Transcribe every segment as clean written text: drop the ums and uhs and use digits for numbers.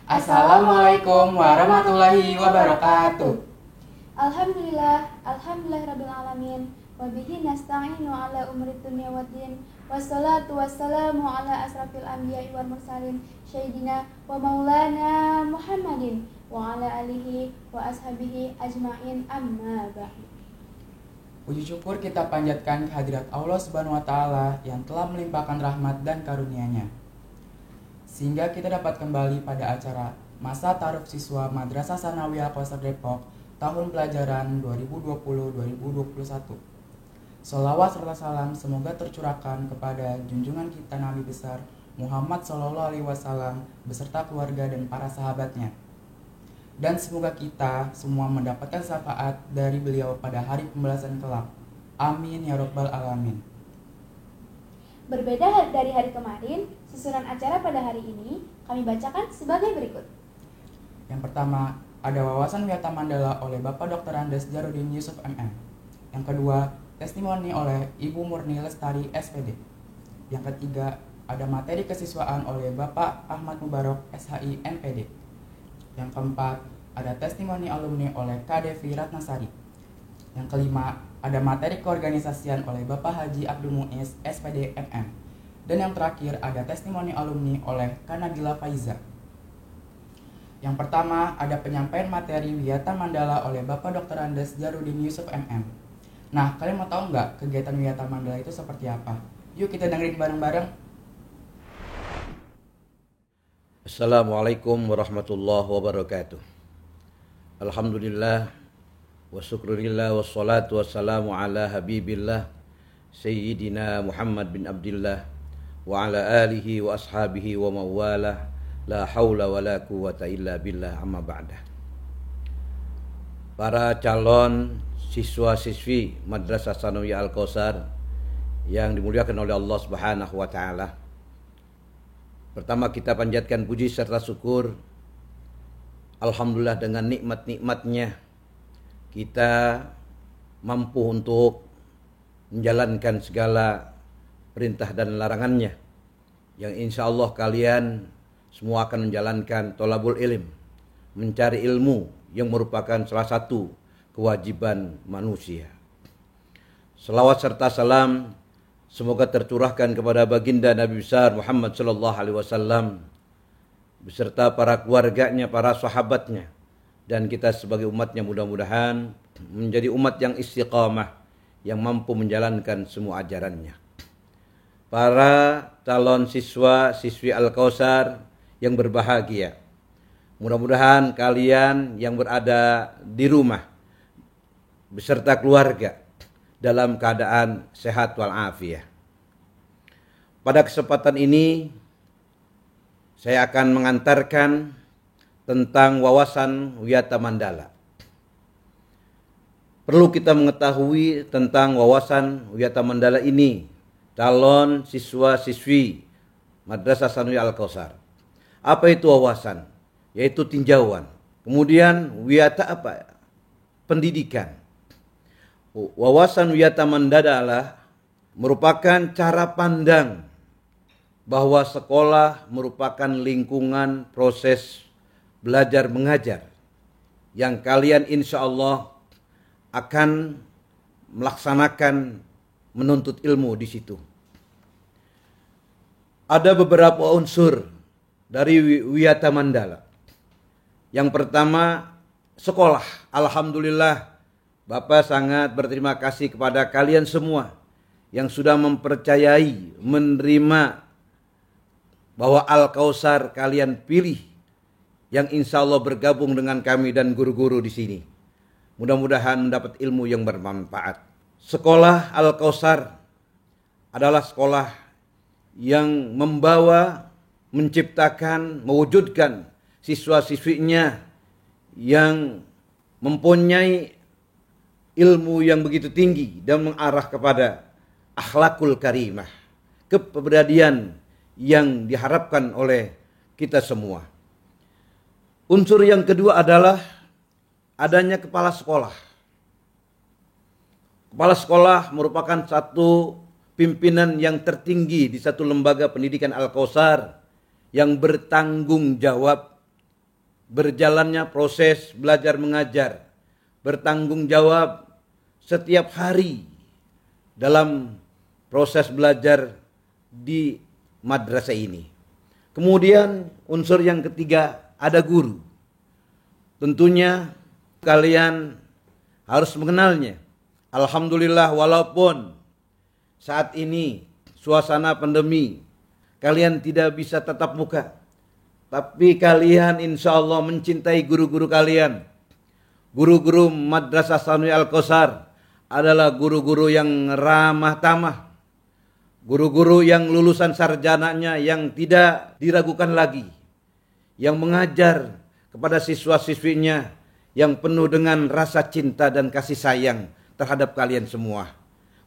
Assalamualaikum warahmatullahi wabarakatuh. Alhamdulillahirabbil alamin. Wa bihi nasta'inu ala umuri dunya waddin. Wassalatu wassalamu ala asrafil anbiya'i wal mursalin sayyidina wa maulana Muhammadin wa ala alihi wa ashabihi ajmain, amma ba'du. Puji syukur kita panjatkan kehadirat Allah Subhanahu wa taala yang telah melimpahkan rahmat dan karunia-Nya, sehingga kita dapat kembali pada acara Masa Taaruf Siswa Madrasah Tsanawiyah Al-Kausar Depok tahun pelajaran 2020-2021. Sholawat serta salam semoga tercurahkan kepada junjungan kita Nabi besar Muhammad SAW beserta keluarga dan para sahabatnya. Dan semoga kita semua mendapatkan syafaat dari beliau pada hari pembalasan kelak. Amin ya rabbal alamin. Berbeda dari hari kemarin, susunan acara pada hari ini kami bacakan sebagai berikut. Yang pertama, ada wawasan Wiyata Mandala oleh Bapak Dr. Andes Jarudin Yusuf MM. Yang kedua, testimoni oleh Ibu Murni Lestari SPD. Yang ketiga, ada materi kesiswaan oleh Bapak Ahmad Mubarok SHI MPD. Yang keempat, ada testimoni alumni oleh Kak Devi Ratnasari. Yang kelima, ada materi keorganisasian oleh Bapak Haji Abdul Muiz SPD MM. Dan yang terakhir, ada testimoni alumni oleh Kak Nabila Faiza. Yang pertama, ada penyampaian materi Wiyata Mandala oleh Bapak Dr. Andes Jarudin Yusuf MM. Nah, kalian mau tahu nggak kegiatan Wiyata Mandala itu seperti apa? Yuk kita dengerin bareng-bareng. Assalamualaikum warahmatullahi wabarakatuh. Alhamdulillah wa syukurillah wassalatu wassalamu ala habibillah Sayyidina Muhammad bin Abdillah wa ala alihi wa ashabihi wa mawalah, la hawla wa la quwata illa billah, amma ba'dah. Para calon siswa-siswi Madrasah Tsanawiyah Al-Kausar yang dimuliakan oleh Allah Subhanahu wa taala. Pertama, kita panjatkan puji serta syukur. Alhamdulillah, dengan nikmat-nikmatnya kita mampu untuk menjalankan segala perintah dan larangannya, yang insya Allah kalian semua akan menjalankan tolabul ilm, mencari ilmu yang merupakan salah satu kewajiban manusia. Selawat serta salam semoga tercurahkan kepada baginda Nabi besar Muhammad sallallahu alaihi wasallam beserta para keluarganya, para sahabatnya, dan kita sebagai umatnya mudah-mudahan menjadi umat yang istiqamah, yang mampu menjalankan semua ajarannya. Para calon siswa-siswi Al-Kausar yang berbahagia, mudah-mudahan kalian yang berada di rumah beserta keluarga dalam keadaan sehat walafiat. Pada kesempatan ini saya akan mengantarkan tentang wawasan Wiyata Mandala. Perlu kita mengetahui tentang wawasan Wiyata Mandala ini, calon siswa-siswi Madrasah Tsanawiyah Al-Kausar. Apa itu wawasan? Yaitu tinjauan. Kemudian Wiyata apa? Pendidikan. Wawasan Wiyata Mandala merupakan cara pandang bahwa sekolah merupakan lingkungan proses belajar mengajar yang kalian insya Allah akan melaksanakan menuntut ilmu di situ. Ada beberapa unsur dari Wiyata Mandala. Yang pertama, sekolah. Alhamdulillah, Bapak sangat berterima kasih kepada kalian semua yang sudah mempercayai, menerima bahwa Al-Kausar kalian pilih, yang insya Allah bergabung dengan kami dan guru-guru di sini. Mudah-mudahan mendapat ilmu yang bermanfaat. Sekolah Al-Kausar adalah sekolah yang membawa, menciptakan, mewujudkan siswa-siswinya yang mempunyai ilmu yang begitu tinggi dan mengarah kepada akhlakul karimah, kepribadian yang diharapkan oleh kita semua. Unsur yang kedua adalah adanya kepala sekolah. Kepala sekolah merupakan satu pimpinan yang tertinggi di satu lembaga pendidikan Al-Kausar yang bertanggung jawab berjalannya proses belajar mengajar, bertanggung jawab setiap hari dalam proses belajar di madrasah ini. Kemudian unsur yang ketiga ada guru. Tentunya kalian harus mengenalnya. Alhamdulillah, walaupun saat ini suasana pandemi kalian tidak bisa tatap muka, tapi kalian insya Allah mencintai guru-guru kalian. Guru-guru Madrasah Sanawiyah Al-Kautsar adalah guru-guru yang ramah tamah, guru-guru yang lulusan sarjananya yang tidak diragukan lagi, yang mengajar kepada siswa-siswinya yang penuh dengan rasa cinta dan kasih sayang terhadap kalian semua.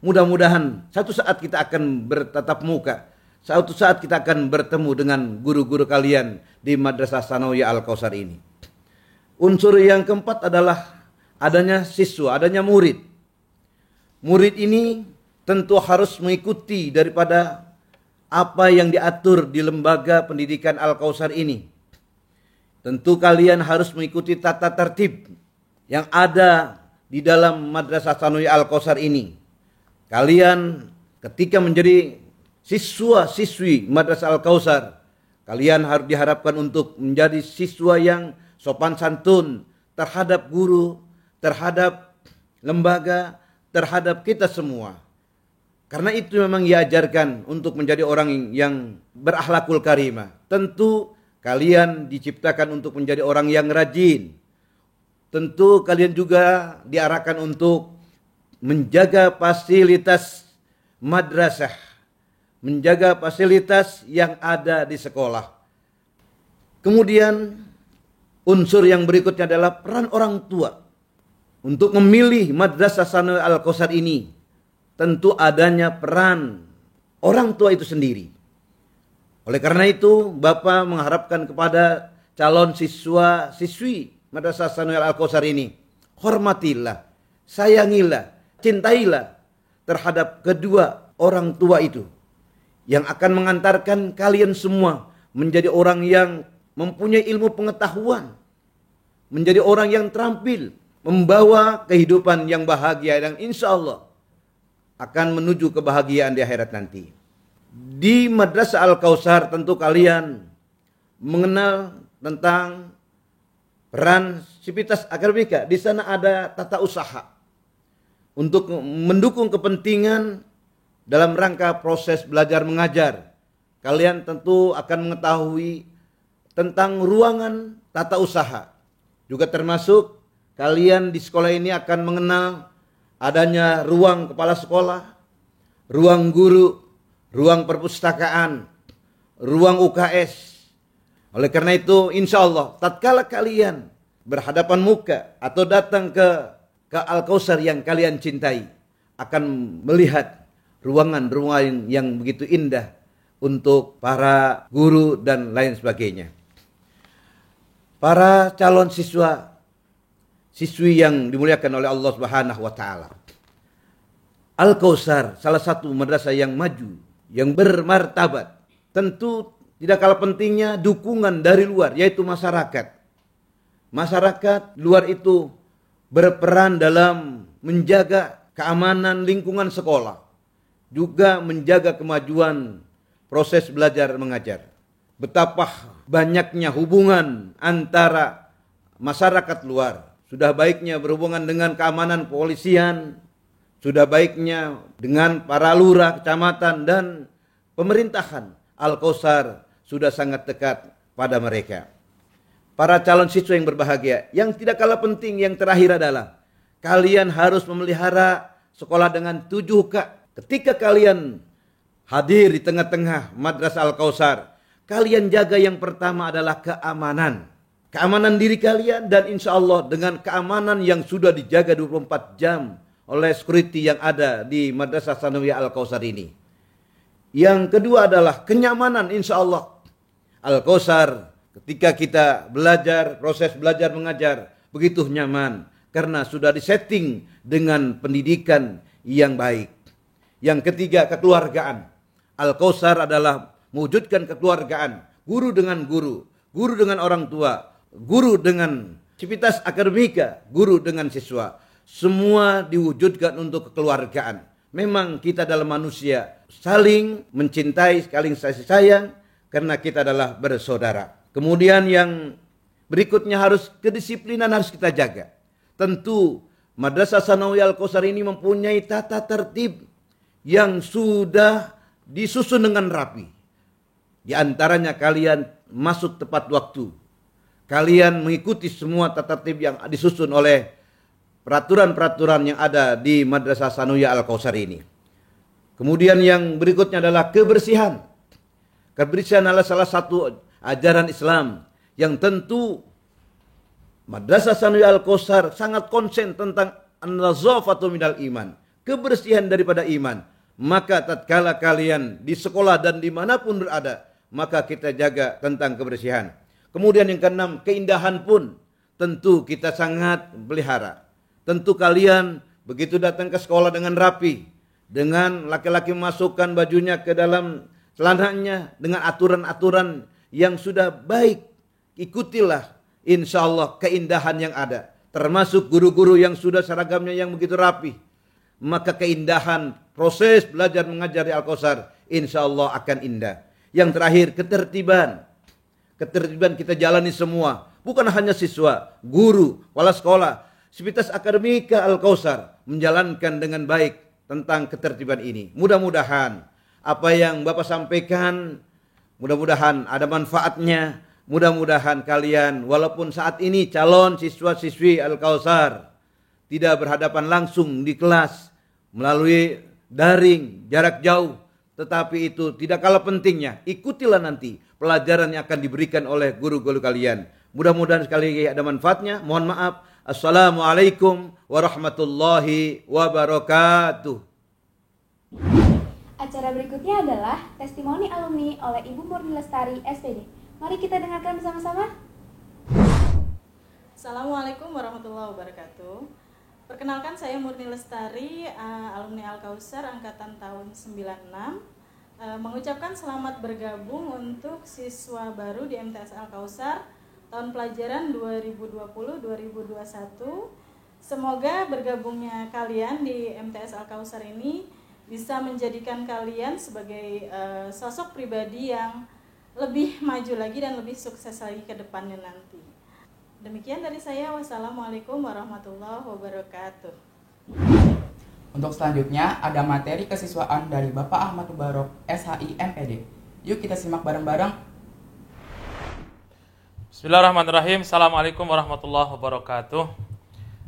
Mudah-mudahan satu saat kita akan bertatap muka, suatu saat kita akan bertemu dengan guru-guru kalian di Madrasah Sanawiyah Al-Kautsar ini. Unsur yang keempat adalah adanya siswa, adanya murid. Murid ini tentu harus mengikuti daripada apa yang diatur di lembaga pendidikan Al-Kautsar ini. Tentu kalian harus mengikuti tata tertib yang ada di dalam Madrasah Sanawiyah Al-Kautsar ini. Kalian ketika menjadi siswa-siswi Madrasah Al-Kautsar, kalian harus diharapkan untuk menjadi siswa yang sopan santun terhadap guru, terhadap lembaga, terhadap kita semua. Karena itu memang diajarkan untuk menjadi orang yang berakhlakul karimah. Tentu kalian diciptakan untuk menjadi orang yang rajin. Tentu kalian juga diarahkan untuk menjaga fasilitas madrasah, menjaga fasilitas yang ada di sekolah. Kemudian unsur yang berikutnya adalah peran orang tua untuk memilih Madrasah Sanawiyah Al-Kautsar ini. Tentu adanya peran orang tua itu sendiri. Oleh karena itu, Bapak mengharapkan kepada calon siswa-siswi Madrasah Sanawiyah Al-Kautsar ini, hormatilah, sayangilah, cintailah terhadap kedua orang tua itu yang akan mengantarkan kalian semua menjadi orang yang mempunyai ilmu pengetahuan, menjadi orang yang terampil, membawa kehidupan yang bahagia dan insya Allah akan menuju kebahagiaan di akhirat nanti. Di Madrasah Al-Kautsar tentu kalian mengenal tentang peran sivitas akademika. Di sana ada tata usaha untuk mendukung kepentingan dalam rangka proses belajar mengajar. Kalian tentu akan mengetahui tentang ruangan tata usaha. Juga termasuk kalian di sekolah ini akan mengenal adanya ruang kepala sekolah, ruang guru, ruang perpustakaan, ruang UKS. Oleh karena itu insya Allah tatkala kalian berhadapan muka atau datang ke Al-Kautsar yang kalian cintai, akan melihat ruangan-ruangan yang begitu indah untuk para guru dan lain sebagainya. Para calon siswi yang dimuliakan oleh Allah Subhanahu wa taala. Al-Kautsar salah satu madrasah yang maju, yang bermartabat. Tentu tidak kalah pentingnya dukungan dari luar, yaitu masyarakat. Masyarakat luar itu berperan dalam menjaga keamanan lingkungan sekolah, juga menjaga kemajuan proses belajar mengajar. Betapa banyaknya hubungan antara masyarakat luar, sudah baiknya berhubungan dengan keamanan kepolisian, sudah baiknya dengan para lurah, kecamatan dan pemerintahan. Al-Kautsar sudah sangat dekat pada mereka. Para calon siswa yang berbahagia, yang tidak kalah penting yang terakhir adalah kalian harus memelihara sekolah dengan 7K. Ketika kalian hadir di tengah-tengah Madrasah Al-Kautsar, kalian jaga yang pertama adalah keamanan. Keamanan diri kalian dan insya Allah dengan keamanan yang sudah dijaga 24 jam oleh security yang ada di Madrasah Sanawiyah Al-Kautsar ini. Yang kedua adalah kenyamanan insya Allah. Al-Kautsar ketika kita belajar, proses belajar mengajar begitu nyaman karena sudah disetting dengan pendidikan yang baik. Yang ketiga kekeluargaan. Al-Kautsar adalah mewujudkan kekeluargaan, guru dengan guru, guru dengan orang tua, guru dengan civitas akademika, guru dengan siswa. Semua diwujudkan untuk kekeluargaan. Memang kita dalam manusia saling mencintai, saling kasih sayang karena kita adalah bersaudara. Kemudian yang berikutnya harus kedisiplinan harus kita jaga. Tentu Madrasah Sanawiyah Al-Kautsar ini mempunyai tata tertib yang sudah disusun dengan rapi. Di antaranya kalian masuk tepat waktu. Kalian mengikuti semua tata tertib yang disusun oleh peraturan-peraturan yang ada di Madrasah Sanawiyah Al-Kautsar ini. Kemudian yang berikutnya adalah kebersihan. Kebersihan adalah salah satu ajaran Islam yang tentu Madrasah Sanawiyah Al-Kautsar sangat konsen tentang an-nazafatu minal iman. Kebersihan daripada iman. Maka tatkala kalian di sekolah dan dimanapun berada, maka kita jaga tentang kebersihan. Kemudian yang keenam, keindahan pun tentu kita sangat pelihara. Tentu kalian begitu datang ke sekolah dengan rapi, dengan laki-laki memasukkan bajunya ke dalam celananya, dengan aturan-aturan yang sudah baik. Ikutilah insya Allah keindahan yang ada. Termasuk guru-guru yang sudah seragamnya yang begitu rapi. Maka keindahan proses belajar mengajar di Al-Kautsar insya Allah akan indah. Yang terakhir ketertiban. Ketertiban kita jalani semua. Bukan hanya siswa, guru, kepala sekolah. Sivitas Akademika Al-Kautsar menjalankan dengan baik tentang ketertiban ini. Mudah-mudahan apa yang Bapak sampaikan, mudah-mudahan ada manfaatnya. Mudah-mudahan kalian walaupun saat ini calon siswa-siswi Al-Kautsar tidak berhadapan langsung di kelas melalui daring, jarak jauh. Tetapi itu tidak kalah pentingnya. Ikutilah nanti pelajaran yang akan diberikan oleh guru-guru kalian. Mudah-mudahan sekali lagi ada manfaatnya. Mohon maaf. Assalamualaikum warahmatullahi wabarakatuh. Acara berikutnya adalah testimoni alumni oleh Ibu Murni Lestari, SPD. Mari kita dengarkan bersama-sama. Assalamualaikum warahmatullahi wabarakatuh. Perkenalkan, saya Murni Lestari, alumni Al-Kautsar angkatan tahun 96. Mengucapkan selamat bergabung untuk siswa baru di MTS Al-Kautsar tahun pelajaran 2020-2021. Semoga bergabungnya kalian di MTS Al-Kautsar ini bisa menjadikan kalian sebagai sosok pribadi yang lebih maju lagi dan lebih sukses lagi ke depannya nanti. Demikian dari saya. Wassalamualaikum warahmatullahi wabarakatuh. Untuk selanjutnya ada materi kesiswaan dari Bapak Ahmad Mubarok, SHI MPD. Yuk kita simak bareng-bareng. Bismillahirrahmanirrahim. Assalamualaikum warahmatullahi wabarakatuh.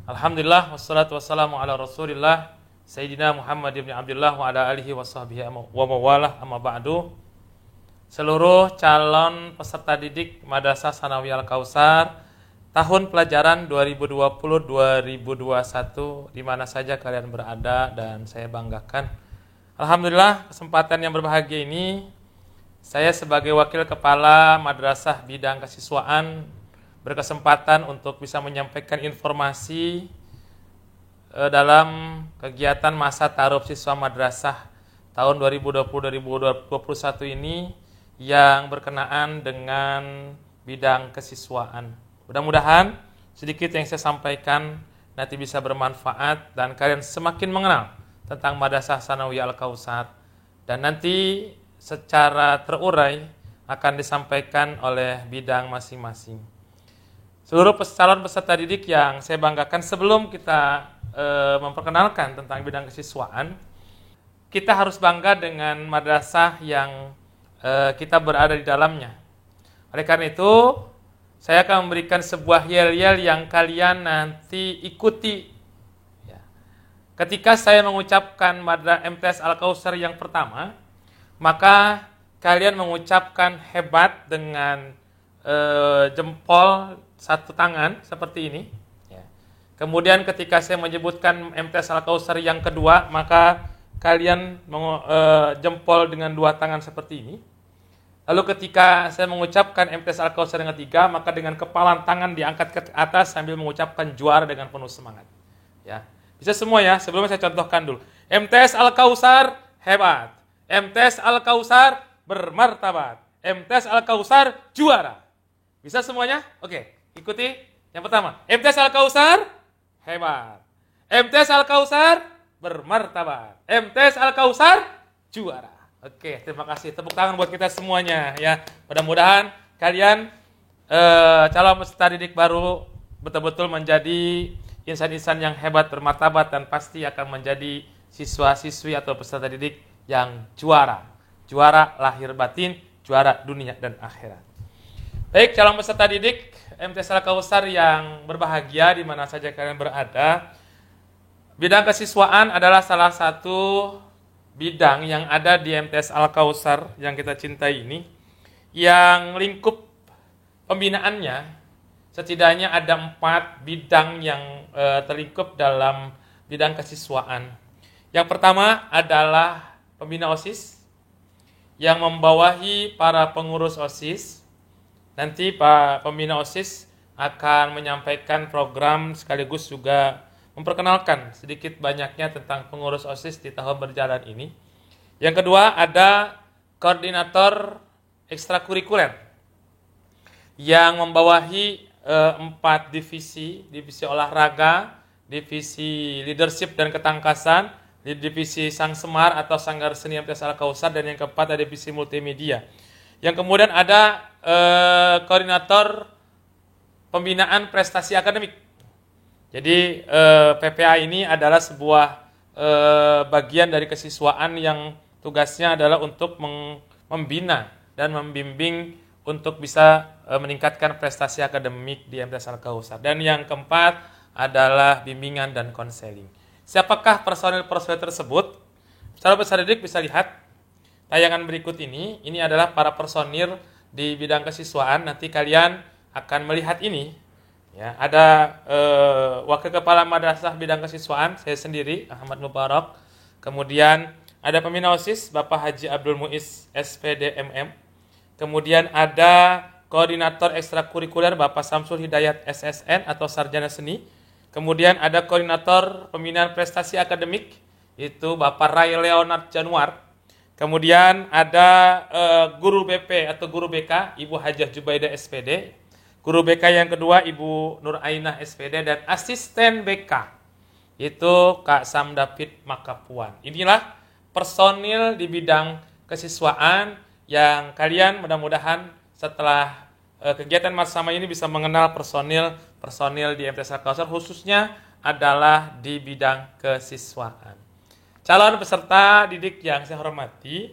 Alhamdulillah wassalatu wassalamu ala Rasulillah Sayyidina Muhammad ibn Abdullah wa ala alihi wa sahbihi wa mawalah amma ba'du. Seluruh calon peserta didik Madrasah Sanawiyah Al-Kautsar tahun pelajaran 2020-2021 di mana saja kalian berada, dan saya banggakan. Alhamdulillah, kesempatan yang berbahagia ini saya sebagai wakil kepala madrasah bidang kesiswaan berkesempatan untuk bisa menyampaikan informasi dalam kegiatan masa taruh siswa madrasah tahun 2020-2021 ini yang berkenaan dengan bidang kesiswaan. Mudah-mudahan sedikit yang saya sampaikan nanti bisa bermanfaat dan kalian semakin mengenal tentang Madrasah Sanawiyah Al-Kautsar, dan nanti secara terurai akan disampaikan oleh bidang masing-masing. Seluruh calon peserta didik yang saya banggakan, sebelum kita memperkenalkan tentang bidang kesiswaan, kita harus bangga dengan madrasah yang kita berada di dalamnya. Oleh karena itu, saya akan memberikan sebuah yel-yel yang kalian nanti ikuti. Ketika saya mengucapkan MTS Al-Kautsar yang pertama, maka kalian mengucapkan hebat dengan jempol satu tangan seperti ini. Kemudian ketika saya menyebutkan MTS Al-Kautsar yang kedua, maka kalian jempol dengan dua tangan seperti ini. Lalu ketika saya mengucapkan MTS Al-Kautsar yang ketiga, maka dengan kepalan tangan diangkat ke atas sambil mengucapkan juara dengan penuh semangat. Ya, bisa semua ya. Sebelumnya saya contohkan dulu. MTS Al-Kautsar hebat. MTS Al-Kautsar bermartabat. MTS Al-Kautsar juara. Bisa semuanya? Oke. Ikuti. Yang pertama, MTS Al-Kausar hebat. MTS Al-Kausar bermartabat. MTS Al-Kausar juara. Oke, terima kasih. Tepuk tangan buat kita semuanya ya. Mudah-mudahan kalian calon peserta didik baru betul-betul menjadi insan-insan yang hebat, bermartabat, dan pasti akan menjadi siswa-siswi atau peserta didik yang juara. Juara lahir batin, juara dunia dan akhirat. Baik, calon peserta didik MTS Al-Kausar yang berbahagia di mana saja kalian berada. Bidang kesiswaan adalah salah satu bidang yang ada di MTS Al-Kausar yang kita cintai ini, yang lingkup pembinaannya setidaknya ada 4 bidang yang terlingkup dalam bidang kesiswaan. Yang pertama adalah pembina OSIS yang membawahi para pengurus OSIS. Nanti Pak Pembina OSIS akan menyampaikan program sekaligus juga memperkenalkan sedikit banyaknya tentang pengurus OSIS di tahun berjalan ini. Yang kedua ada koordinator ekstrakurikuler yang membawahi 4 divisi, divisi olahraga, divisi leadership dan ketangkasan, divisi Sang Semar atau Sanggar Seni MTS Al-Kausar, dan yang keempat ada divisi multimedia. Yang kemudian ada koordinator pembinaan prestasi akademik. Jadi PPA ini adalah sebuah bagian dari kesiswaan yang tugasnya adalah untuk membina dan membimbing untuk bisa meningkatkan prestasi akademik di MTS Al-Kausar. Dan yang keempat adalah bimbingan dan konseling. Siapakah personil-personil tersebut? Calon peserta didik bisa lihat tayangan berikut ini. Ini adalah para personil di bidang kesiswaan. Nanti kalian akan melihat ini. Ya, ada wakil kepala madrasah bidang kesiswaan, saya sendiri Ahmad Mubarak. Kemudian ada pembina OSIS Bapak Haji Abdul Muiz SPD MM. Kemudian ada koordinator ekstrakurikuler Bapak Samsul Hidayat SSN atau Sarjana Seni. Kemudian ada koordinator pembinaan prestasi akademik itu Bapak Ray Leonard Januar. Kemudian ada guru BP atau guru BK Ibu Hajah Jubaidah SPD. Guru BK yang kedua Ibu Nur Ainah SPD, dan asisten BK itu Kak Sam David Makapuan. Inilah personil di bidang kesiswaan yang kalian mudah-mudahan setelah kegiatan bersama ini bisa mengenal personil di MTS Al-Kausar, khususnya adalah di bidang kesiswaan. Calon peserta didik yang saya hormati,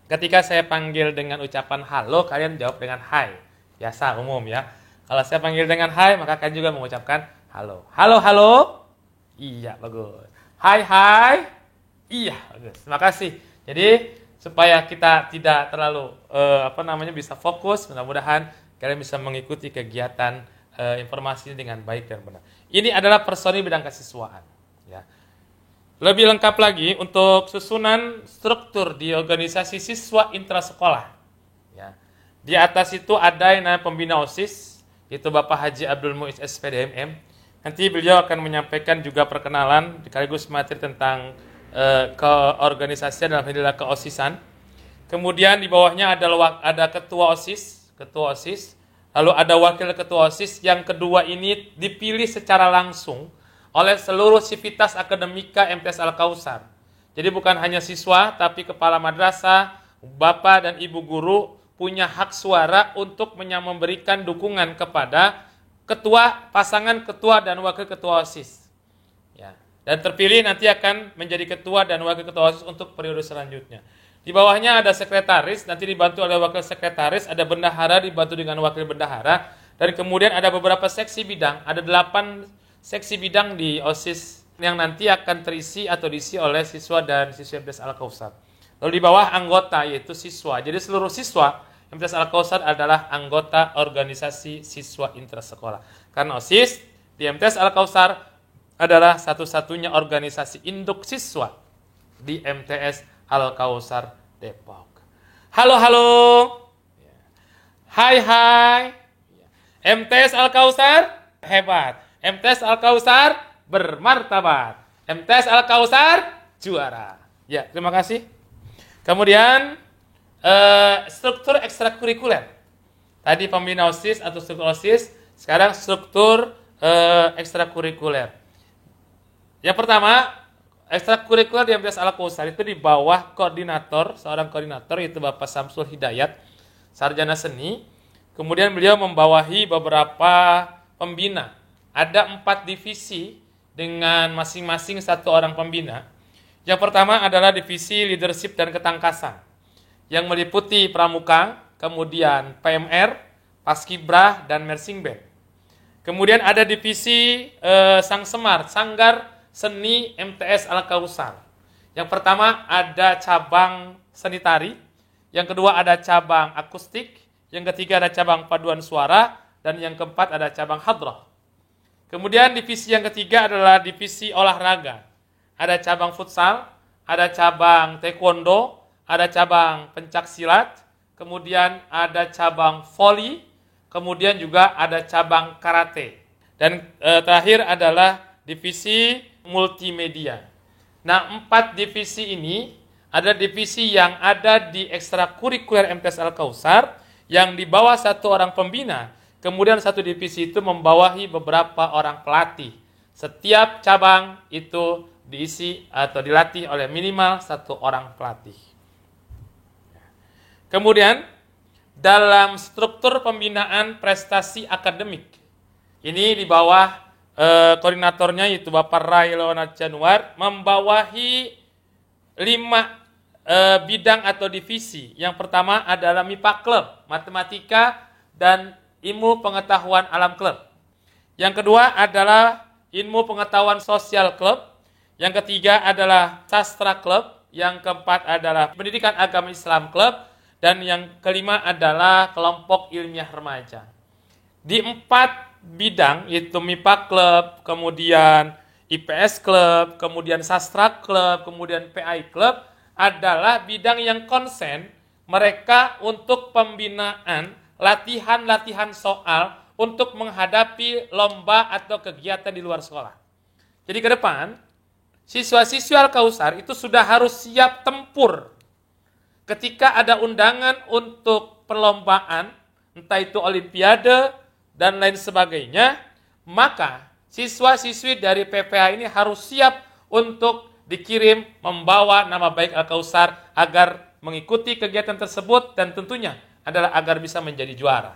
ketika saya panggil dengan ucapan halo, kalian jawab dengan hai. Biasa umum ya. Kalau saya panggil dengan hai, maka kalian juga mengucapkan halo. Halo, halo. Iya, bagus. Hai, hai. Iya, bagus. Terima kasih. Jadi supaya kita tidak terlalu bisa fokus, mudah-mudahan kalian bisa mengikuti kegiatan informasi dengan baik dan benar. Ini adalah personil bidang kesiswaan. Ya. Lebih lengkap lagi untuk susunan struktur di organisasi siswa intrasekolah. Ya. Di atas itu ada yang namanya pembina OSIS, itu Bapak Haji Abdul Muiz SPD MM. Nanti beliau akan menyampaikan juga perkenalan sekaligus materi tentang keorganisasian dalam inilah keosisan. Kemudian di bawahnya ada ketua OSIS, lalu ada wakil ketua OSIS. Yang kedua ini dipilih secara langsung oleh seluruh sivitas akademika MTS Al-Kausar. Jadi bukan hanya siswa, tapi kepala madrasah, bapak dan ibu guru punya hak suara untuk memberikan dukungan kepada pasangan ketua dan wakil ketua OSIS. Ya. Dan terpilih nanti akan menjadi ketua dan wakil ketua OSIS untuk periode selanjutnya. Di bawahnya ada sekretaris, nanti dibantu oleh wakil sekretaris, ada bendahara dibantu dengan wakil bendahara, dan kemudian ada beberapa seksi bidang, ada 8 seksi bidang di OSIS yang nanti akan terisi atau diisi oleh siswa dan siswi MTS Al-Kausar. Lalu di bawah anggota yaitu siswa. Jadi seluruh siswa MTS Al-Kausar adalah anggota organisasi siswa intrasekolah. Karena OSIS di MTS Al-Kausar adalah satu-satunya organisasi induk siswa di MTS Al-Kausar Depok. Halo, halo. Hai, hai. MTS Al-Kausar hebat. MTS Al-Kausar bermartabat. MTS Al-Kausar juara. Ya, terima kasih. Kemudian struktur ekstrakurikuler. Tadi pembina OSIS atau struktur OSIS, Sekarang struktur ekstrakurikuler. Yang pertama, ekstrakurikuler di MTS Al-Kausar itu di bawah koordinator, seorang koordinator yaitu Bapak Samsul Hidayat, sarjana seni. Kemudian beliau membawahi beberapa pembina. Ada 4 divisi dengan masing-masing 1 orang pembina. Yang pertama adalah divisi leadership dan ketangkasan, yang meliputi pramuka, kemudian PMR, Paskibrah, dan Mersing Band. Kemudian ada divisi Sang Semar, Sanggar Seni MTS Al-Kausar. Yang pertama ada cabang seni tari, yang kedua ada cabang akustik, yang ketiga ada cabang paduan suara, dan yang keempat ada cabang hadrah. Kemudian divisi yang ketiga adalah divisi olahraga. Ada cabang futsal, ada cabang taekwondo, ada cabang pencak silat, kemudian ada cabang voli, kemudian juga ada cabang karate. Dan terakhir adalah divisi multimedia. Nah, 4 divisi ini ada divisi yang ada di ekstrakurikuler MTS Al-Kausar yang di bawah 1 orang pembina, kemudian 1 divisi itu membawahi beberapa orang pelatih. Setiap cabang itu diisi atau dilatih oleh minimal 1 orang pelatih. Kemudian dalam struktur pembinaan prestasi akademik, ini di bawah koordinatornya yaitu Bapak Ray Leonard Januar, membawahi 5 bidang atau divisi. Yang pertama adalah MIPA Club, Matematika dan Ilmu Pengetahuan Alam Club. Yang kedua adalah Ilmu Pengetahuan Sosial Club. Yang ketiga adalah Sastra Club. Yang keempat adalah Pendidikan Agama Islam Club. Dan yang kelima adalah Kelompok Ilmiah Remaja. Di 4 bidang, yaitu MIPA Club, kemudian IPS Club, kemudian Sastra Club, kemudian PI Club, adalah bidang yang konsen mereka untuk pembinaan latihan-latihan soal untuk menghadapi lomba atau kegiatan di luar sekolah. Jadi ke depan, siswa-siswi Al-Kausar itu sudah harus siap tempur ketika ada undangan untuk perlombaan, entah itu olimpiade dan lain sebagainya, maka siswa-siswi dari PPH ini harus siap untuk dikirim membawa nama baik Al-Kausar agar mengikuti kegiatan tersebut dan tentunya adalah agar bisa menjadi juara.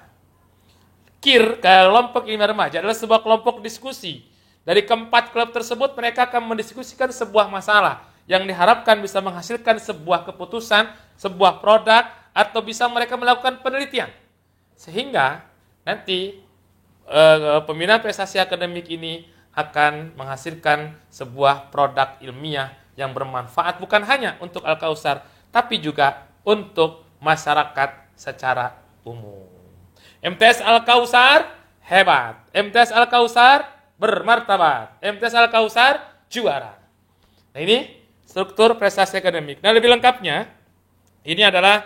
KIR, kelompok ilmiah remaja, adalah sebuah kelompok diskusi. Dari keempat klub tersebut mereka akan mendiskusikan sebuah masalah yang diharapkan bisa menghasilkan sebuah keputusan, sebuah produk, atau bisa mereka melakukan penelitian. Sehingga nanti pembinaan prestasi akademik ini akan menghasilkan sebuah produk ilmiah yang bermanfaat bukan hanya untuk Al-Kausar, tapi juga untuk masyarakat secara umum. MTS Al-Kausar hebat, MTS Al-Kausar bermartabat, MTS Al-Kausar juara. Nah, ini struktur prestasi akademik. Nah, lebih lengkapnya, ini adalah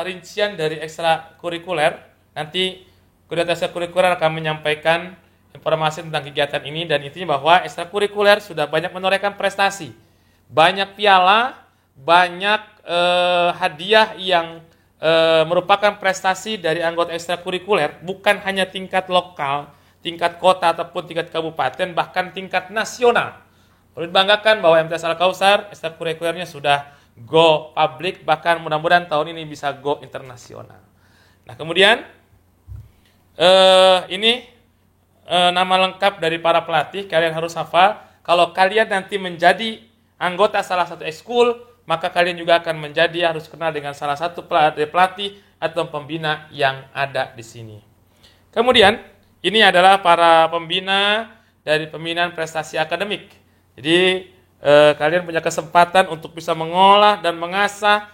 rincian dari ekstrakurikuler. Nanti koordinator ekstrakurikuler akan menyampaikan informasi tentang kegiatan ini, dan intinya bahwa ekstrakurikuler sudah banyak menorehkan prestasi. Banyak piala, banyak hadiah yang merupakan prestasi dari anggota ekstrakurikuler, bukan hanya tingkat lokal, tingkat kota ataupun tingkat kabupaten, bahkan tingkat nasional. Perlu dibanggakan bahwa MTS Al-Kausar ekstrakurikulernya sudah go public, bahkan mudah-mudahan tahun ini bisa go internasional. Nah, kemudian ini nama lengkap dari para pelatih, kalian harus hafal. Kalau kalian nanti menjadi anggota salah satu ekskul, maka kalian juga akan menjadi harus kenal dengan salah satu pelatih atau pembina yang ada di sini. Kemudian ini adalah para pembina dari pembinaan prestasi akademik. Jadi kalian punya kesempatan untuk bisa mengolah dan mengasah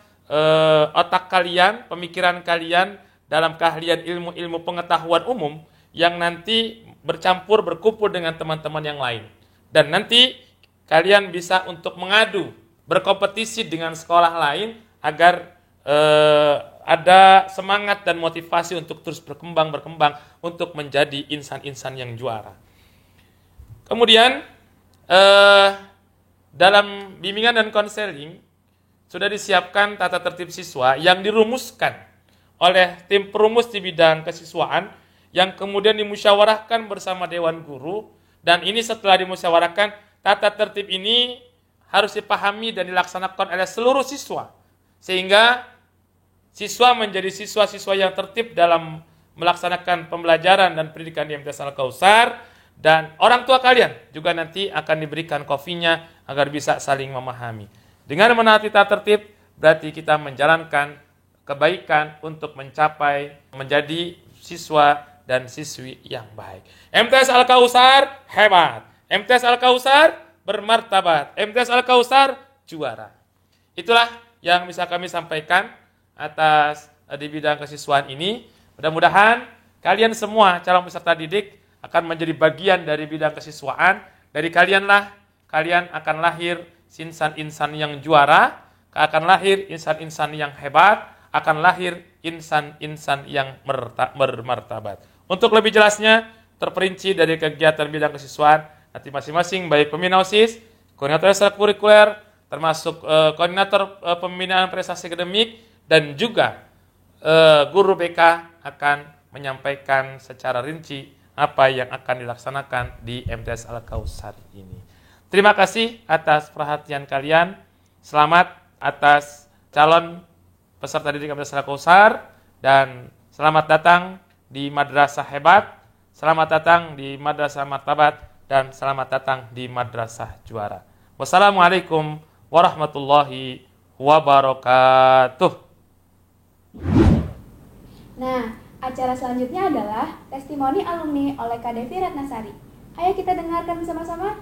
otak kalian, pemikiran kalian dalam keahlian ilmu-ilmu pengetahuan umum yang nanti bercampur, berkumpul dengan teman-teman yang lain. Dan nanti kalian bisa untuk mengadu, berkompetisi dengan sekolah lain agar ada semangat dan motivasi untuk terus berkembang untuk menjadi insan-insan yang juara. Kemudian dalam bimbingan dan konseling sudah disiapkan tata tertib siswa yang dirumuskan oleh tim perumus di bidang kesiswaan yang kemudian dimusyawarahkan bersama Dewan Guru, dan ini setelah dimusyawarahkan, tata tertib ini harus dipahami dan dilaksanakan oleh seluruh siswa, sehingga siswa menjadi siswa-siswa yang tertib dalam melaksanakan pembelajaran dan pendidikan di MTS Al-Kautsar, dan orang tua kalian juga nanti akan diberikan kopinya agar bisa saling memahami. Dengan menaati tata tertib, berarti kita menjalankan kebaikan untuk mencapai menjadi siswa dan siswi yang baik. MTS Al-Kautsar hebat, MTS Al-Kautsar bermartabat, MTS Al-Kautsar juara. Itulah yang bisa kami sampaikan atas di bidang kesiswaan ini. Mudah-mudahan kalian semua calon peserta didik akan menjadi bagian dari bidang kesiswaan. Dari kalianlah kalian akan lahir insan-insan yang juara, akan lahir insan-insan yang hebat, akan lahir insan-insan yang bermartabat. Untuk lebih jelasnya, terperinci dari kegiatan bidang kesiswaan, nanti masing-masing baik pembina OSIS, koordinator ekstrakurikuler, termasuk koordinator pembinaan prestasi akademik, dan juga guru BK akan menyampaikan secara rinci apa yang akan dilaksanakan di MTS Al-Kautsar ini. Terima kasih atas perhatian kalian. Selamat atas calon peserta didik MTS Al-Kautsar, dan selamat datang di madrasah hebat, selamat datang di madrasah martabat, dan selamat datang di madrasah juara. Wassalamualaikum warahmatullahi wabarakatuh. Nah, acara selanjutnya adalah testimoni alumni oleh Kak Devi Ratnasari. Ayo kita dengarkan bersama-sama.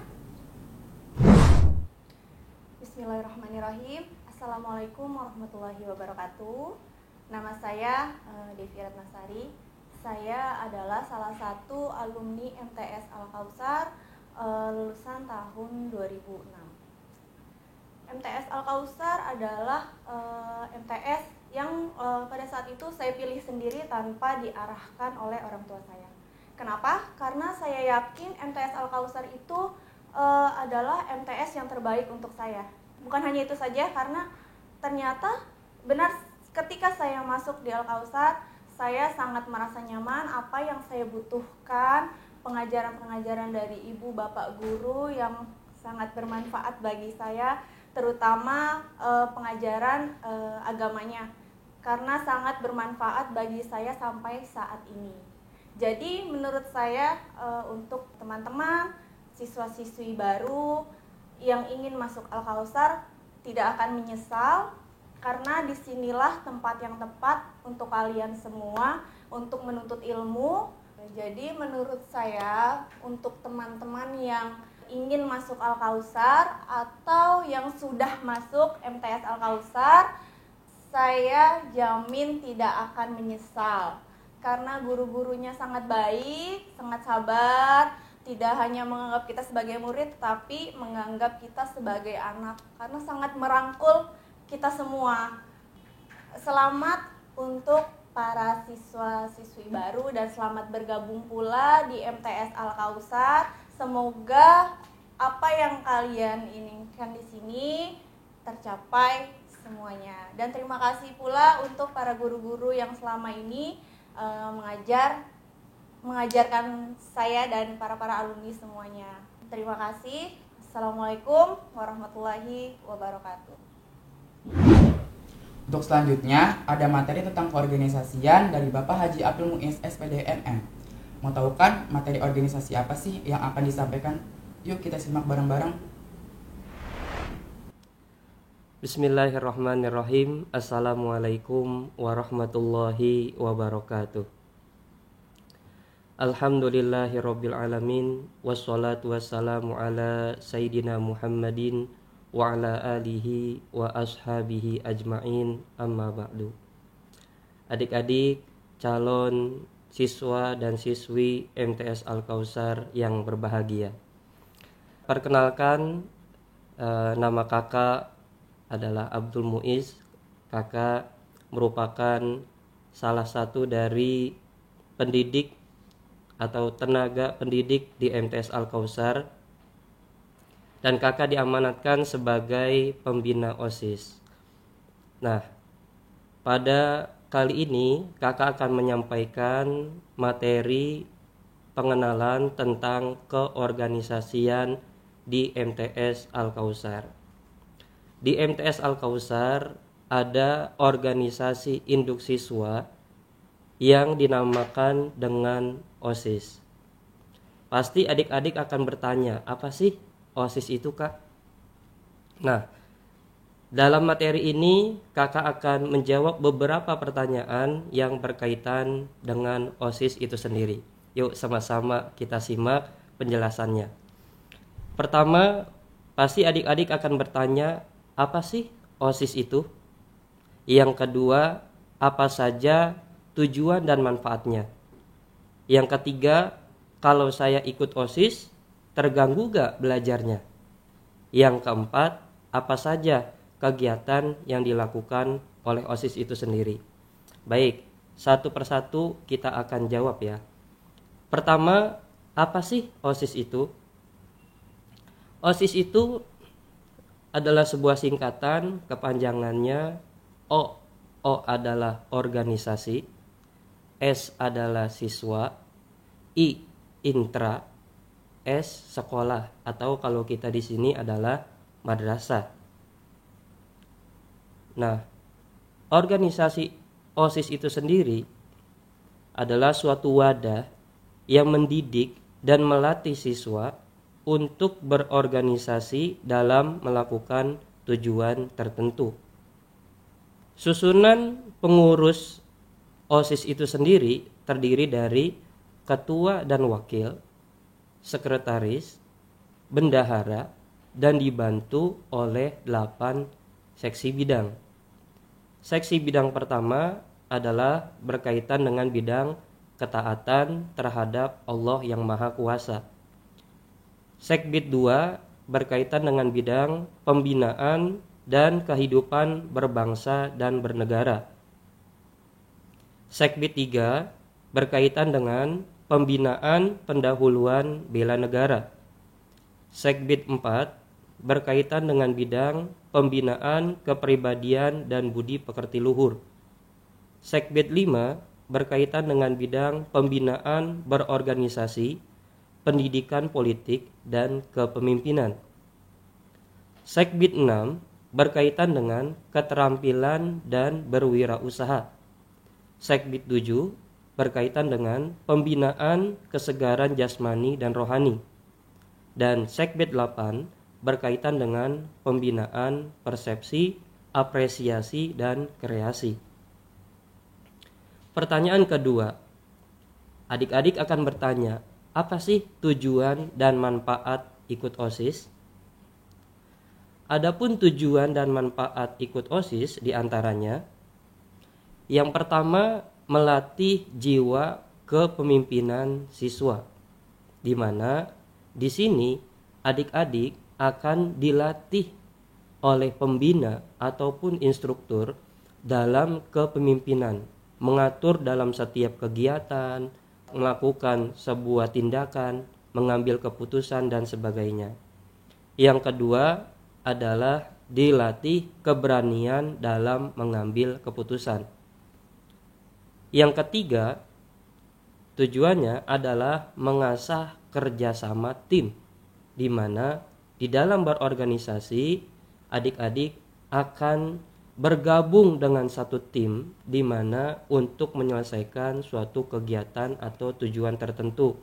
Bismillahirrahmanirrahim. Assalamualaikum warahmatullahi wabarakatuh. Nama saya Devi Ratnasari. Saya adalah salah satu alumni MTS Al-Kautsar lulusan tahun 2006. MTS Al-Kautsar adalah MTS yang pada saat itu saya pilih sendiri tanpa diarahkan oleh orang tua saya. Kenapa? Karena saya yakin MTS Al-Kautsar itu adalah MTS yang terbaik untuk saya. Bukan hanya itu saja, karena ternyata benar ketika saya masuk di Al-Kautsar, saya sangat merasa nyaman. Apa yang saya butuhkan, pengajaran-pengajaran dari ibu bapak guru yang sangat bermanfaat bagi saya, terutama pengajaran agamanya, karena sangat bermanfaat bagi saya sampai saat ini. Jadi menurut saya untuk teman-teman siswa-siswi baru yang ingin masuk Al-Kautsar tidak akan menyesal, karena disinilah tempat yang tepat untuk kalian semua untuk menuntut ilmu. Jadi menurut saya untuk teman-teman yang ingin masuk Al-Kautsar atau yang sudah masuk MTS Al-Kautsar, saya jamin tidak akan menyesal, karena guru-gurunya sangat baik, sangat sabar, tidak hanya menganggap kita sebagai murid, tapi menganggap kita sebagai anak, karena sangat merangkul kita semua. Selamat untuk para siswa-siswi baru dan selamat bergabung pula di MTS Al-Kautsar. Semoga apa yang kalian inginkan di sini tercapai semuanya. Dan terima kasih pula untuk para guru-guru yang selama ini mengajarkan saya dan para alumni semuanya. Terima kasih. Assalamualaikum warahmatullahi wabarakatuh. Untuk selanjutnya, ada materi tentang keorganisasian dari Bapak Haji Abdul Muiz, SPD MM. Mau tahu kan materi organisasi apa sih yang akan disampaikan? Yuk kita simak bareng-bareng. Bismillahirrahmanirrahim. Assalamualaikum warahmatullahi wabarakatuh. Alhamdulillahirabbil alamin, wassalatu wassalamu ala sayyidina Muhammadin wa ala alihi wa ashabihi ajma'in, amma ba'du. Adik-adik calon siswa dan siswi MTS Al-Kautsar yang berbahagia, perkenalkan, nama kakak adalah Abdul Muiz. Kakak merupakan salah satu dari pendidik atau tenaga pendidik di MTS Al-Kautsar, dan kakak diamanatkan sebagai pembina OSIS. Nah, pada kali ini kakak akan menyampaikan materi pengenalan tentang keorganisasian di MTS Al-Kausar. Di MTS Al-Kausar ada organisasi induk siswa yang dinamakan dengan OSIS. Pasti adik-adik akan bertanya, apa sih OSIS itu, Kak? Nah, dalam materi ini kakak akan menjawab beberapa pertanyaan yang berkaitan dengan OSIS itu sendiri. Yuk sama-sama kita simak penjelasannya. Pertama, pasti adik-adik akan bertanya, apa sih OSIS itu? Yang kedua, apa saja tujuan dan manfaatnya? Yang ketiga, kalau saya ikut OSIS, terganggu gak belajarnya? Yang keempat, apa saja kegiatan yang dilakukan oleh OSIS itu sendiri? Baik, satu persatu kita akan jawab ya. Pertama, apa sih OSIS itu? OSIS itu adalah sebuah singkatan, kepanjangannya O. O adalah organisasi, S adalah siswa, I intra, S sekolah, atau kalau kita di sini adalah madrasah. Nah, organisasi OSIS itu sendiri adalah suatu wadah yang mendidik dan melatih siswa untuk berorganisasi dalam melakukan tujuan tertentu. Susunan pengurus OSIS itu sendiri terdiri dari ketua dan wakil, sekretaris, bendahara, dan dibantu oleh 8 seksi bidang. Seksi bidang pertama adalah berkaitan dengan bidang ketaatan terhadap Allah yang Maha Kuasa. Sekbid 2 berkaitan dengan bidang pembinaan dan kehidupan berbangsa dan bernegara. Sekbid 3 berkaitan dengan pembinaan pendahuluan bela negara. Sekbid 4 berkaitan dengan bidang pembinaan kepribadian dan budi pekerti luhur. Sekbid 5 berkaitan dengan bidang pembinaan berorganisasi, pendidikan politik, dan kepemimpinan. Sekbid 6 berkaitan dengan keterampilan dan berwirausaha. Sekbid 7 berkaitan dengan pembinaan kesegaran jasmani dan rohani. Dan Sekbid 8 berkaitan dengan pembinaan persepsi, apresiasi, dan kreasi. Pertanyaan kedua, adik-adik akan bertanya, apa sih tujuan dan manfaat ikut OSIS? Adapun tujuan dan manfaat ikut OSIS diantaranya, yang pertama melatih jiwa kepemimpinan siswa, di mana di sini adik-adik akan dilatih oleh pembina ataupun instruktur dalam kepemimpinan, mengatur dalam setiap kegiatan, melakukan sebuah tindakan, mengambil keputusan dan sebagainya. Yang kedua adalah dilatih keberanian dalam mengambil keputusan. Yang ketiga, tujuannya adalah mengasah kerjasama tim, di mana di dalam berorganisasi adik-adik akan bergabung dengan satu tim di mana untuk menyelesaikan suatu kegiatan atau tujuan tertentu.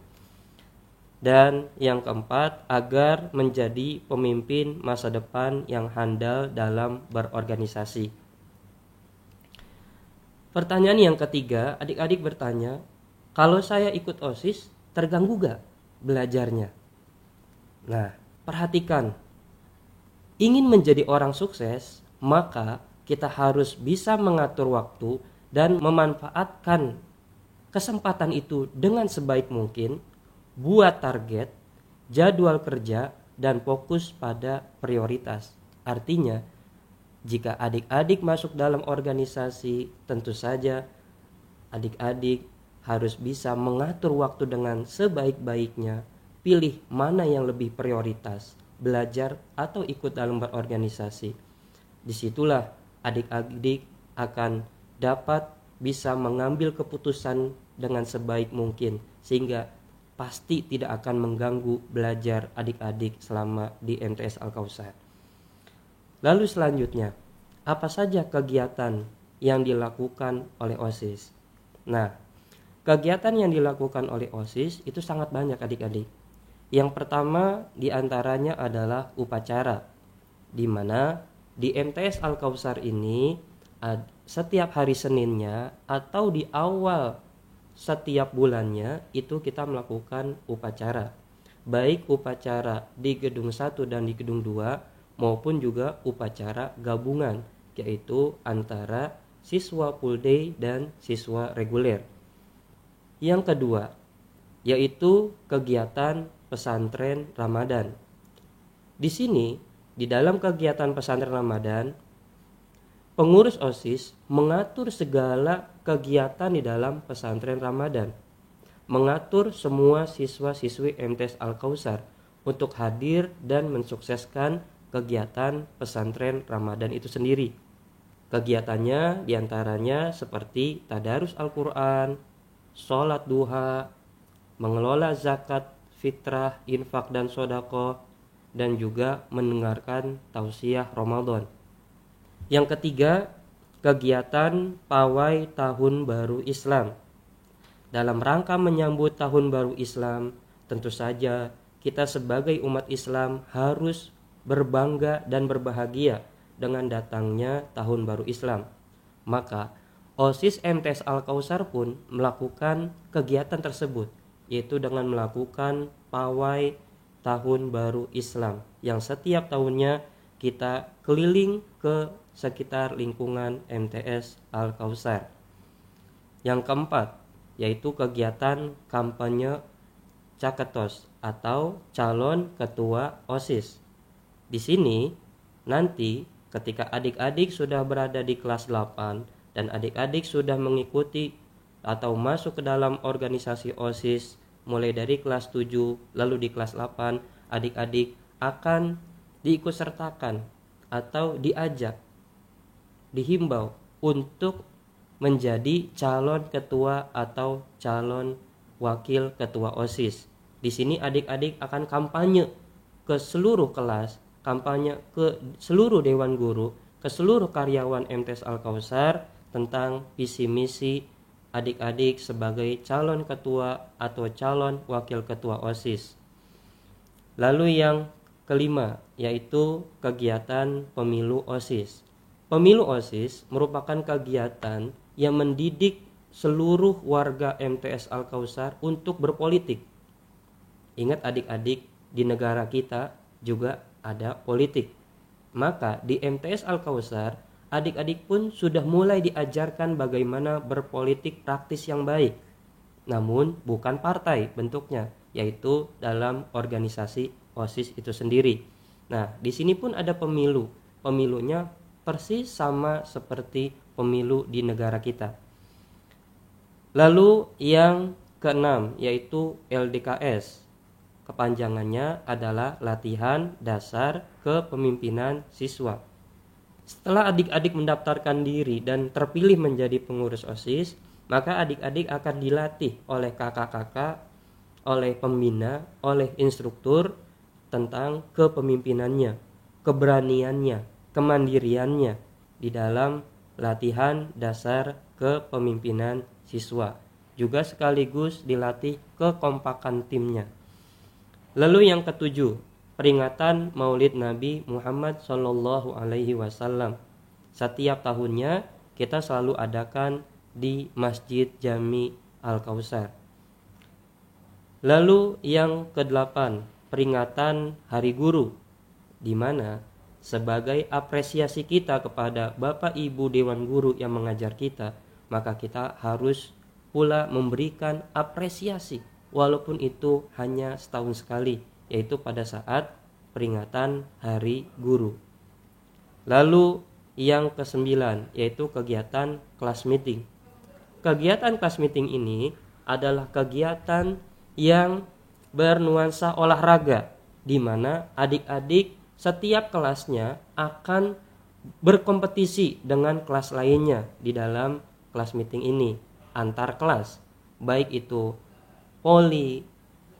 Dan yang keempat, agar menjadi pemimpin masa depan yang handal dalam berorganisasi. Pertanyaan yang ketiga, adik-adik bertanya, kalau saya ikut OSIS, terganggu gak belajarnya? Nah, perhatikan, ingin menjadi orang sukses, maka kita harus bisa mengatur waktu dan memanfaatkan kesempatan itu dengan sebaik mungkin, buat target, jadwal kerja, dan fokus pada prioritas. Artinya, jika adik-adik masuk dalam organisasi, tentu saja adik-adik harus bisa mengatur waktu dengan sebaik-baiknya, pilih mana yang lebih prioritas, belajar atau ikut dalam berorganisasi. Disitulah adik-adik akan dapat bisa mengambil keputusan dengan sebaik mungkin, sehingga pasti tidak akan mengganggu belajar adik-adik selama di MTS Al-Kausar. Lalu selanjutnya, apa saja kegiatan yang dilakukan oleh OSIS? Nah, kegiatan yang dilakukan oleh OSIS itu sangat banyak adik-adik. Yang pertama diantaranya adalah upacara, di mana di MTS Al-Kausar ini setiap hari Seninnya atau di awal setiap bulannya itu kita melakukan upacara, baik upacara di gedung 1 dan di gedung 2 maupun juga upacara gabungan, yaitu antara siswa full day dan siswa reguler. Yang kedua yaitu kegiatan pesantren Ramadan. Di sini, di dalam kegiatan pesantren Ramadan, pengurus OSIS mengatur segala kegiatan di dalam pesantren Ramadan, mengatur semua siswa-siswi MTS Al-Kausar untuk hadir dan mensukseskan kegiatan pesantren Ramadan itu sendiri. Kegiatannya diantaranya seperti tadarus Al-Quran, sholat duha, mengelola zakat, fitrah, infak dan sodako, dan juga mendengarkan tausiah Ramadan. Yang ketiga, kegiatan pawai Tahun Baru Islam. Dalam rangka menyambut Tahun Baru Islam, tentu saja kita sebagai umat Islam harus berbangga dan berbahagia dengan datangnya Tahun Baru Islam. Maka OSIS MTS Al-Kausar pun melakukan kegiatan tersebut, yaitu dengan melakukan pawai Tahun Baru Islam yang setiap tahunnya kita keliling ke sekitar lingkungan MTS Al-Kausar. Yang keempat yaitu kegiatan kampanye Caketos atau calon ketua OSIS. Di sini nanti ketika adik-adik sudah berada di kelas 8 dan adik-adik sudah mengikuti atau masuk ke dalam organisasi OSIS mulai dari kelas 7 lalu di kelas 8, adik-adik akan diikutsertakan atau diajak, dihimbau untuk menjadi calon ketua atau calon wakil ketua OSIS. Di sini adik-adik akan kampanye ke seluruh kelas, kampanye ke seluruh dewan guru, ke seluruh karyawan MTS Al-Kausar tentang visi misi adik-adik sebagai calon ketua atau calon wakil ketua OSIS. Lalu yang kelima yaitu kegiatan pemilu OSIS. Pemilu OSIS merupakan kegiatan yang mendidik seluruh warga MTS Al-Kausar untuk berpolitik. Ingat adik-adik, di negara kita juga ada politik. Maka di MTS Al-Kausar, adik-adik pun sudah mulai diajarkan bagaimana berpolitik praktis yang baik. Namun bukan partai bentuknya, yaitu dalam organisasi OSIS itu sendiri. Nah, di sini pun ada pemilu. Pemilunya persis sama seperti pemilu di negara kita. Lalu yang keenam yaitu LDKS. Kepanjangannya adalah latihan dasar kepemimpinan siswa. Setelah adik-adik mendaftarkan diri dan terpilih menjadi pengurus OSIS, maka adik-adik akan dilatih oleh kakak-kakak, oleh pembina, oleh instruktur tentang kepemimpinannya, keberaniannya, kemandiriannya di dalam latihan dasar kepemimpinan siswa. Juga sekaligus dilatih kekompakan timnya. Lalu yang ketujuh, peringatan Maulid Nabi Muhammad SAW. Setiap tahunnya kita selalu adakan di Masjid Jami Al-Kausar. Lalu yang kedelapan, peringatan Hari Guru, di mana sebagai apresiasi kita kepada Bapak Ibu Dewan Guru yang mengajar kita, maka kita harus pula memberikan apresiasi walaupun itu hanya setahun sekali, yaitu pada saat peringatan Hari Guru. Lalu yang kesembilan yaitu kegiatan class meeting. Kegiatan class meeting ini adalah kegiatan yang bernuansa olahraga, di mana adik-adik setiap kelasnya akan berkompetisi dengan kelas lainnya di dalam kelas meeting ini antar kelas, baik itu voli,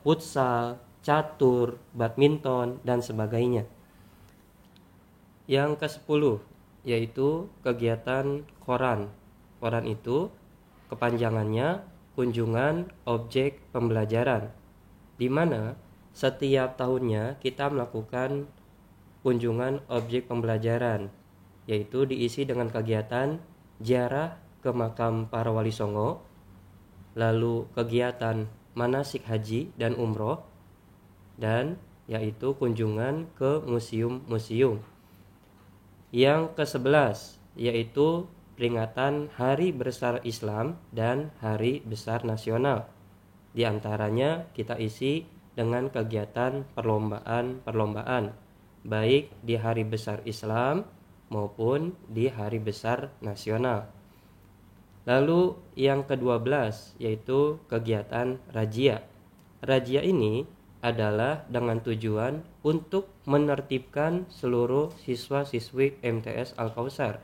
futsal, catur, badminton, dan sebagainya. Yang ke-10 yaitu kegiatan koran. Koran itu kepanjangannya kunjungan objek pembelajaran, di mana setiap tahunnya kita melakukan kunjungan objek pembelajaran, yaitu diisi dengan kegiatan ziarah ke makam para wali songo, lalu kegiatan manasik haji dan umroh, dan yaitu kunjungan ke museum-museum. Yang ke-11 yaitu peringatan Hari Besar Islam dan Hari Besar Nasional. Di antaranya kita isi dengan kegiatan perlombaan, baik di Hari Besar Islam maupun di Hari Besar Nasional. Lalu yang ke-12 yaitu kegiatan razia. Razia ini adalah dengan tujuan untuk menertibkan seluruh siswa-siswi MTS Al-Kausar,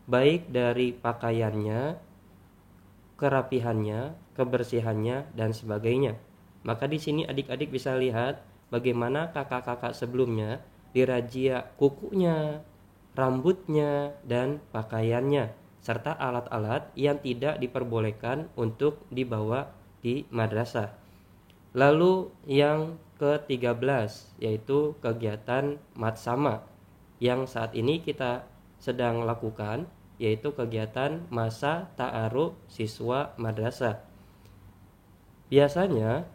baik dari pakaiannya, kerapihannya, kebersihannya, dan sebagainya. Maka di sini adik-adik bisa lihat bagaimana kakak-kakak sebelumnya dirazia kukunya, rambutnya, dan pakaiannya, serta alat-alat yang tidak diperbolehkan untuk dibawa di madrasah. Lalu yang ke-13 yaitu kegiatan matsama yang saat ini kita sedang lakukan, yaitu kegiatan masa ta'aruf siswa madrasah. Biasanya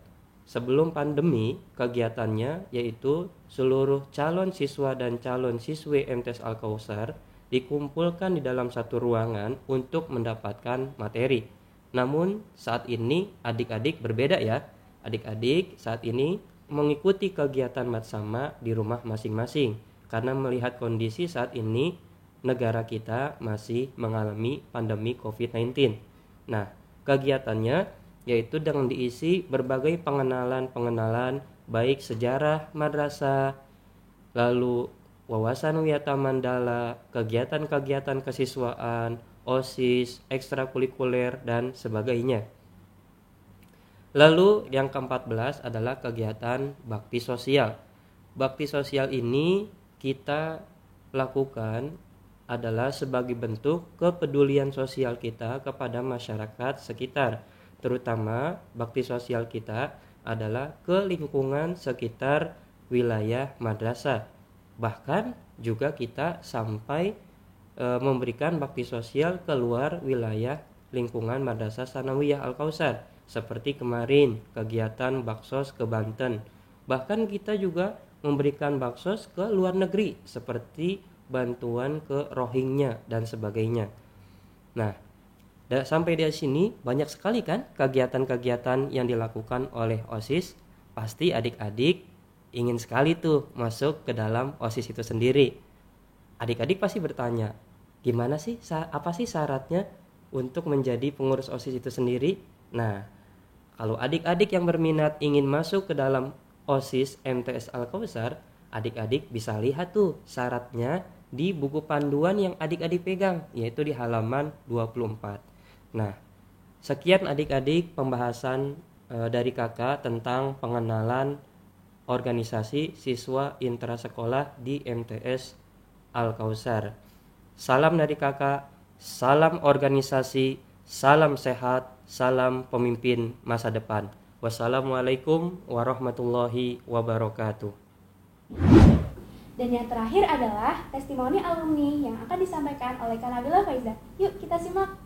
sebelum pandemi kegiatannya yaitu seluruh calon siswa dan calon siswi MTS Al-Kausar dikumpulkan di dalam satu ruangan untuk mendapatkan materi. Namun saat ini adik-adik berbeda ya. Adik-adik saat ini mengikuti kegiatan matsama di rumah masing-masing karena melihat kondisi saat ini negara kita masih mengalami pandemi COVID-19. Nah, kegiatannya yaitu dengan diisi berbagai pengenalan baik sejarah madrasah, lalu wawasan wiyata mandala, kegiatan-kegiatan kesiswaan, OSIS, ekstrakurikuler, dan sebagainya. Lalu yang ke-14 adalah kegiatan bakti sosial. Bakti sosial ini kita lakukan adalah sebagai bentuk kepedulian sosial kita kepada masyarakat sekitar. Terutama bakti sosial kita adalah ke lingkungan sekitar wilayah madrasah. Bahkan juga kita sampai memberikan bakti sosial keluar wilayah lingkungan Madrasah Tsanawiyah Al-Kausar. Seperti kemarin kegiatan baksos ke Banten. Bahkan kita juga memberikan baksos ke luar negeri seperti bantuan ke Rohingya dan sebagainya. Nah, sampai di sini banyak sekali kan kegiatan-kegiatan yang dilakukan oleh OSIS. Pasti adik-adik ingin sekali tuh masuk ke dalam OSIS itu sendiri. Adik-adik pasti bertanya, gimana sih, apa sih syaratnya untuk menjadi pengurus OSIS itu sendiri? Nah, kalau adik-adik yang berminat ingin masuk ke dalam OSIS MTS Al-Kausar, adik-adik bisa lihat tuh syaratnya di buku panduan yang adik-adik pegang, yaitu di halaman 24. Nah, sekian adik-adik pembahasan dari kakak tentang pengenalan organisasi siswa intrasekolah di MTS Al-Kausar. Salam dari kakak, salam organisasi, salam sehat, salam pemimpin masa depan. Wassalamualaikum warahmatullahi wabarakatuh. Dan yang terakhir adalah testimoni alumni yang akan disampaikan oleh Kak Nabila Faiza. Yuk kita simak.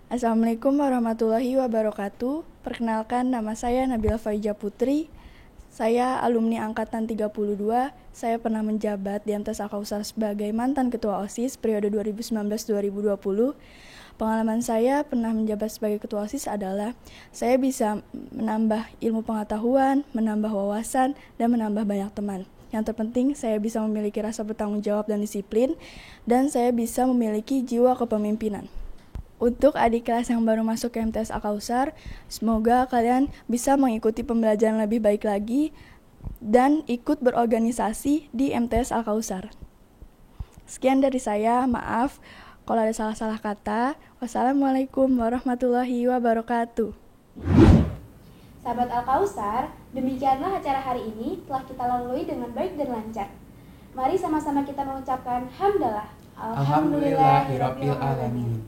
Assalamualaikum warahmatullahi wabarakatuh. Perkenalkan, nama saya Nabila Faiza Putri. Saya alumni angkatan 32. Saya pernah menjabat di MTS Al-Kausar sebagai mantan ketua OSIS periode 2019-2020. Pengalaman saya pernah menjabat sebagai ketua OSIS adalah saya bisa menambah ilmu pengetahuan, menambah wawasan, dan menambah banyak teman. Yang terpenting, saya bisa memiliki rasa bertanggung jawab dan disiplin, dan saya bisa memiliki jiwa kepemimpinan. Untuk adik kelas yang baru masuk ke MTS Al-Kausar, semoga kalian bisa mengikuti pembelajaran lebih baik lagi dan ikut berorganisasi di MTS Al-Kausar. Sekian dari saya, maaf Kalau ada salah-salah kata, wassalamualaikum warahmatullahi wabarakatuh. Sahabat Al-Kausar, demikianlah acara hari ini telah kita lalui dengan baik dan lancar. Mari sama-sama kita mengucapkan hamdalah. Alhamdulillahirabbil alamin.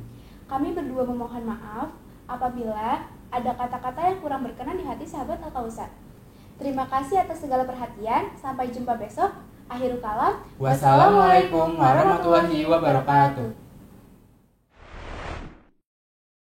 Kami berdua memohon maaf apabila ada kata-kata yang kurang berkenan di hati sahabat Al-Kausar. Terima kasih atas segala perhatian. Sampai jumpa besok. Akhirul kalam. Wassalamualaikum warahmatullahi wabarakatuh.